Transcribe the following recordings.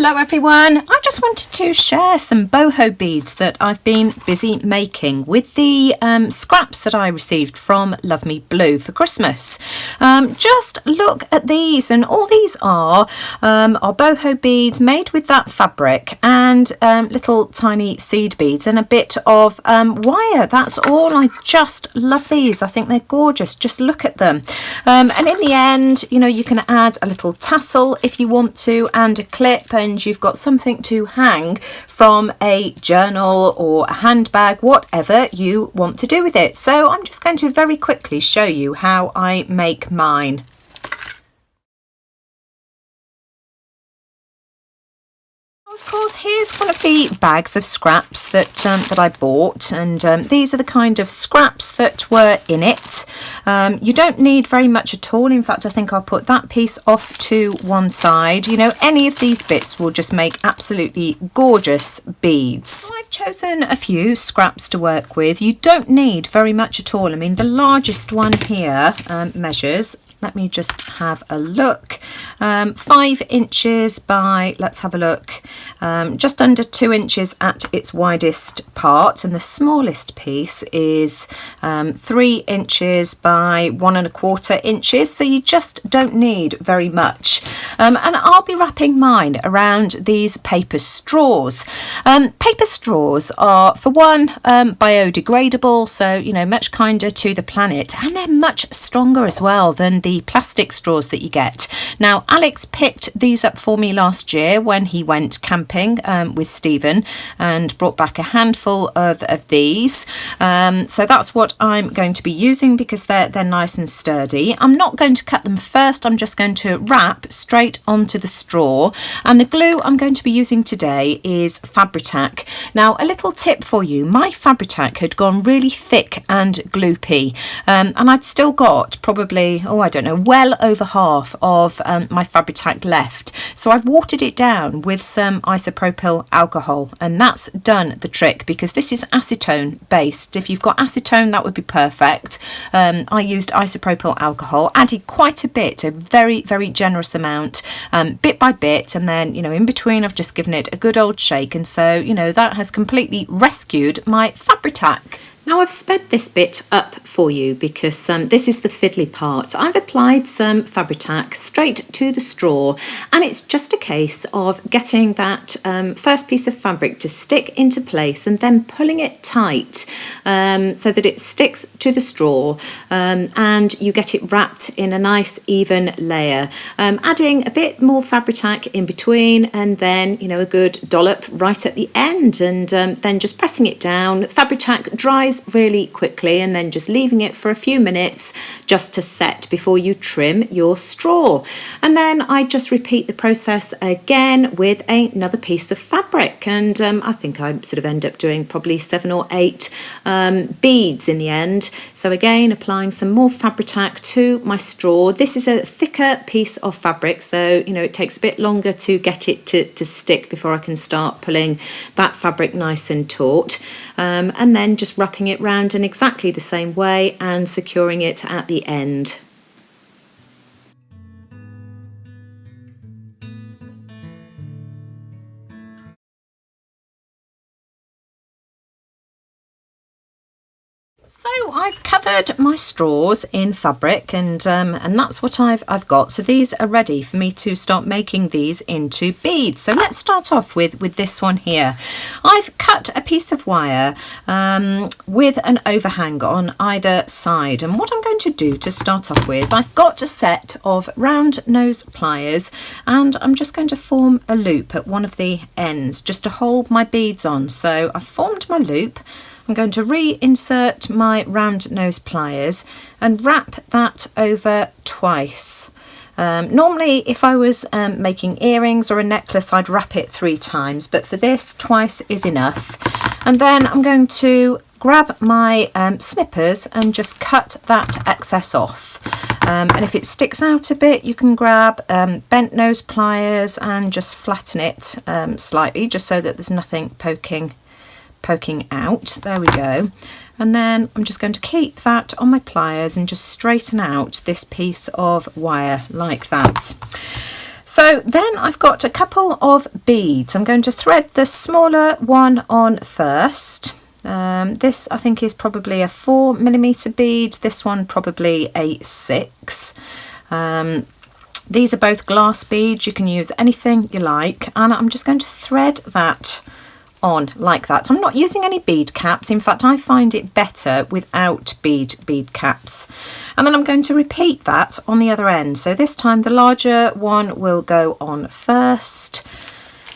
Hello everyone, I just wanted to share some boho beads that I've been busy making with the scraps that I received from LovemeBlue for Christmas. Just look at these, and all these are boho beads made with that fabric and little tiny seed beads and a bit of wire. That's all. I just love these. I think they're gorgeous. Just look at them. And in the end, you know, you can add a little tassel if you want to and a clip, and you've got something to hang from a journal or a handbag, whatever you want to do with it. So I'm just going to very quickly show you how I make mine. Of course, here's one of the bags of scraps that I bought, and these are the kind of scraps that were in it. You don't need very much at all. In fact, I think I'll put that piece off to one side. You know, any of these bits will just make absolutely gorgeous beads. So I've chosen a few scraps to work with. You don't need very much at all. I mean, the largest one here measures, let me just have a look, 5 inches by, let's have a look, just under 2 inches at its widest part, and the smallest piece is 3 inches by 1¼ inches, so you just don't need very much. And I'll be wrapping mine around these paper straws. Paper straws are, for one, biodegradable, so, you know, much kinder to the planet, and they're much stronger as well than the plastic straws that you get. Now, Alex picked these up for me last year when he went camping with Stephen and brought back a handful of these. So that's what I'm going to be using because they're nice and sturdy. I'm not going to cut them first. I'm just going to wrap straight onto the straw. And the glue I'm going to be using today is Fabri-Tac. Now, a little tip for you. My Fabri-Tac had gone really thick and gloopy, and I'd still got probably, I don't know, well over half of my Fabri-Tac left. So I've watered it down with some isopropyl alcohol, and that's done the trick because this is acetone based. If you've got acetone, that would be perfect. I used isopropyl alcohol, added quite a bit, a very, very generous amount, bit by bit, and then, you know, in between I've just given it a good old shake, and so, you know, that has completely rescued my Fabri-Tac. Now I've sped this bit up for you because this is the fiddly part. I've applied some Fabri-Tac straight to the straw, and it's just a case of getting that first piece of fabric to stick into place and then pulling it tight so that it sticks to the straw, and you get it wrapped in a nice even layer. Adding a bit more Fabri-Tac in between, and then, you know, a good dollop right at the end, and then just pressing it down. Fabri-Tac dries really quickly, and then just leaving it for a few minutes just to set before you trim your straw. And then I just repeat the process again with another piece of fabric, and I think I sort of end up doing probably 7 or 8 beads in the end. So again, applying some more Fabri-Tac to my straw. This is a thicker piece of fabric, so, you know, it takes a bit longer to get it to stick before I can start pulling that fabric nice and taut, and then just wrapping it round in exactly the same way and securing it at the end. So I've covered my straws in fabric, and that's what I've got. So these are ready for me to start making these into beads. So let's start off with this one here. I've cut a piece of wire with an overhang on either side, and what I'm going to do to start off with, I've got a set of round nose pliers, and I'm just going to form a loop at one of the ends just to hold my beads on. So I've formed my loop. I'm going to reinsert my round nose pliers and wrap that over twice. Normally, if I was making earrings or a necklace, I'd wrap it 3 times, but for this, twice is enough. And then I'm going to grab my snippers and just cut that excess off. And if it sticks out a bit, you can grab bent nose pliers and just flatten it slightly, just so that there's nothing poking out. There we go. And then I'm just going to keep that on my pliers and just straighten out this piece of wire like that. So then I've got a couple of beads. I'm going to thread the smaller one on first. This I think is probably a 4mm bead, this one probably a 6. These are both glass beads, you can use anything you like, and I'm just going to thread that on like that. I'm not using any bead caps, in fact I find it better without bead caps. And then I'm going to repeat that on the other end. So this time the larger one will go on first.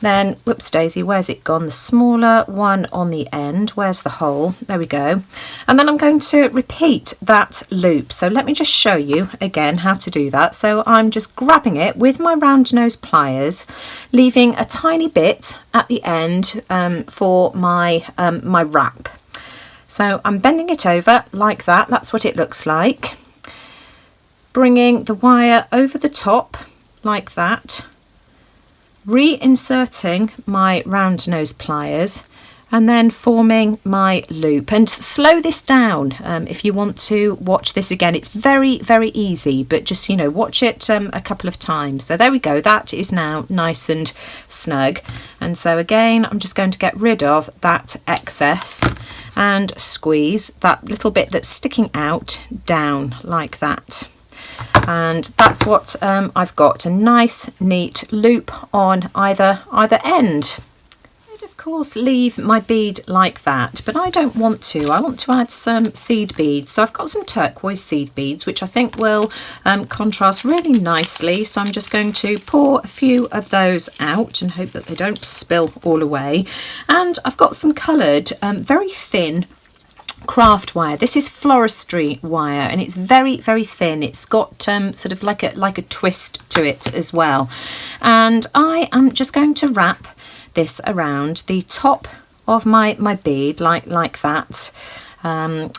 Then, whoops daisy, where's it gone? The smaller one on the end, where's the hole? There we go. And then I'm going to repeat that loop. So let me just show you again how to do that. So I'm just grabbing it with my round nose pliers, leaving a tiny bit at the end for my, my wrap. So I'm bending it over like that, that's what it looks like. Bringing the wire over the top like that. Reinserting my round nose pliers and then forming my loop. And slow this down if you want to watch this again. It's very easy, but just, you know, watch it a couple of times. So there we go, that is now nice and snug. And so again I'm just going to get rid of that excess and squeeze that little bit that's sticking out down like that. And that's what I've got, a nice neat loop on either end. I'd of course leave my bead like that, but I don't want to. I want to add some seed beads. So I've got some turquoise seed beads which I think will contrast really nicely, so I'm just going to pour a few of those out and hope that they don't spill all away. And I've got some coloured very thin craft wire. This is floristry wire and it's very thin. It's got sort of like a twist to it as well. And I am just going to wrap this around the top of my bead like that. And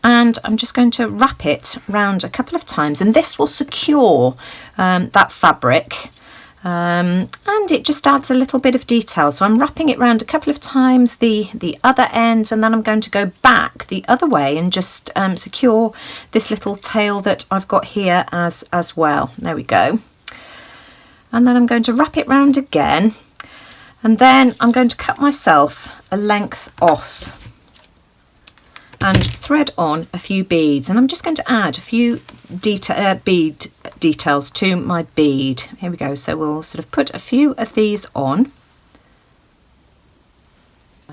I'm just going to wrap it round a couple of times, and this will secure that fabric. And it just adds a little bit of detail. So I'm wrapping it round a couple of times the other end, and then I'm going to go back the other way and just secure this little tail that I've got here as well. There we go. And then I'm going to wrap it round again, and then I'm going to cut myself a length off and thread on a few beads, and I'm just going to add a few bead details to my bead. Here we go. So we'll sort of put a few of these on.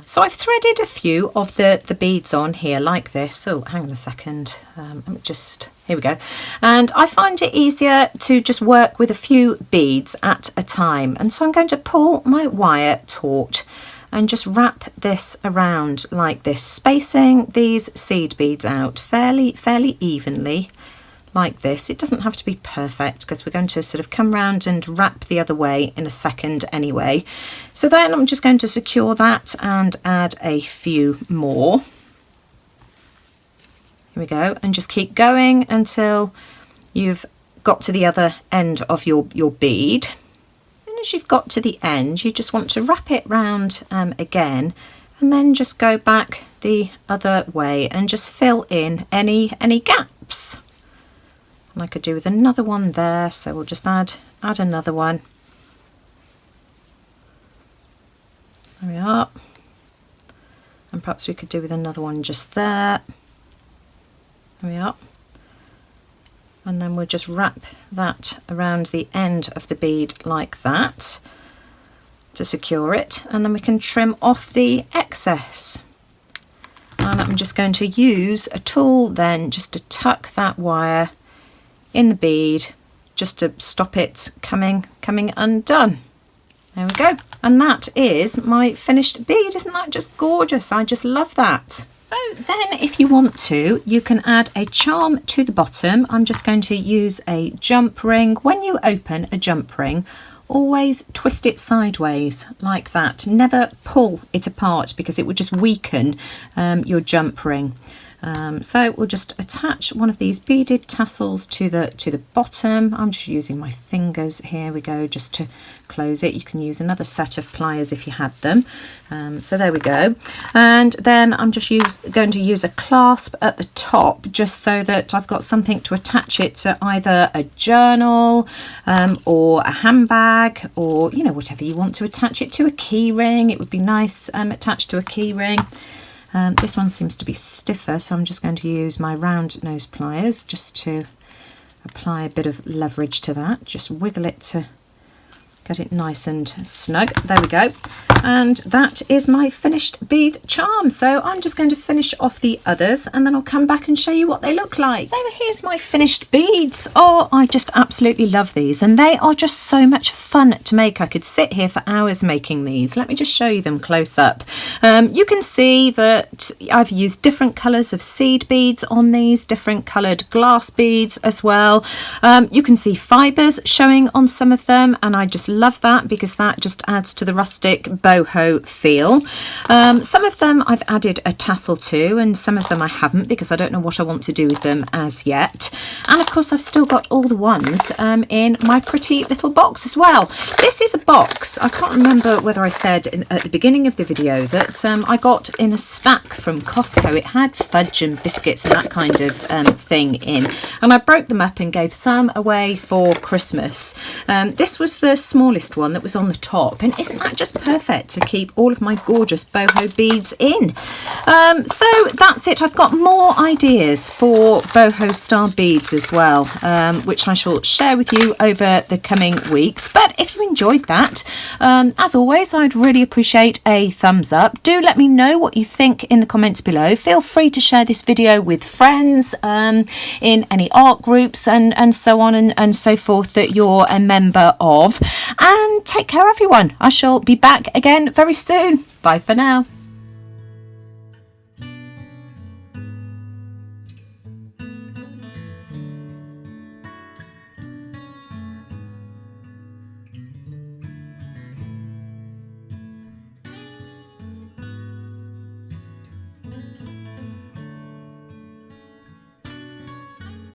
So I've threaded a few of the beads on here like this. Oh, hang on a second. Let me just, here we go. And I find it easier to just work with a few beads at a time. And so I'm going to pull my wire taut and just wrap this around like this, spacing these seed beads out fairly evenly like this. It doesn't have to be perfect because we're going to sort of come round and wrap the other way in a second anyway. So then I'm just going to secure that and add a few more. Here we go, and just keep going until you've got to the other end of your bead. As you've got to the end, you just want to wrap it round again, and then just go back the other way and just fill in any gaps. And I could do with another one there, so we'll just add another one. There we are. And perhaps we could do with another one just there. There we are. And then we'll just wrap that around the end of the bead like that to secure it, and then we can trim off the excess. And I'm just going to use a tool then just to tuck that wire in the bead just to stop it coming undone. There we go, and that is my finished bead. Isn't that just gorgeous? I just love that. So then if you want to, you can add a charm to the bottom. I'm just going to use a jump ring. When you open a jump ring, always twist it sideways like that. Never pull it apart because it would just weaken your jump ring. So we'll just attach one of these beaded tassels to the bottom. I'm just using my fingers, here we go, just to close it. You can use another set of pliers if you had them. So there we go. And then I'm just going to use a clasp at the top, just so that I've got something to attach it to, either a journal or a handbag, or whatever you want to attach it to. A key ring, it would be nice attached to a key ring. This one seems to be stiffer, so I'm just going to use my round nose pliers just to apply a bit of leverage to that. Just wiggle it to get it nice and snug. There we go. And that is my finished bead charm. So I'm just going to finish off the others, and then I'll come back and show you what they look like. So here's my finished beads. Oh, I just absolutely love these, and they are just so much fun to make. I could sit here for hours making these. Let me just show you them close up. You can see that I've used different colours of seed beads on these, different coloured glass beads as well. You can see fibres showing on some of them, and I just love that because that just adds to the rustic boho feel. Some of them I've added a tassel to, and some of them I haven't, because I don't know what I want to do with them as yet. And of course I've still got all the ones in my pretty little box as well. This is a box, I can't remember whether I said at the beginning of the video that I got in a stack from Costco. It had fudge and biscuits and that kind of thing in, and I broke them up and gave some away for Christmas. This was the smallest one that was on the top, and isn't that just perfect to keep all of my gorgeous boho beads in? So that's it. I've got more ideas for boho style beads as well, which I shall share with you over the coming weeks. But if you enjoyed that, as always, I'd really appreciate a thumbs up. Do let me know what you think in the comments below. Feel free to share this video with friends, in any art groups and so on and so forth that you're a member of. And take care, everyone. I shall be back again very soon. Bye for now.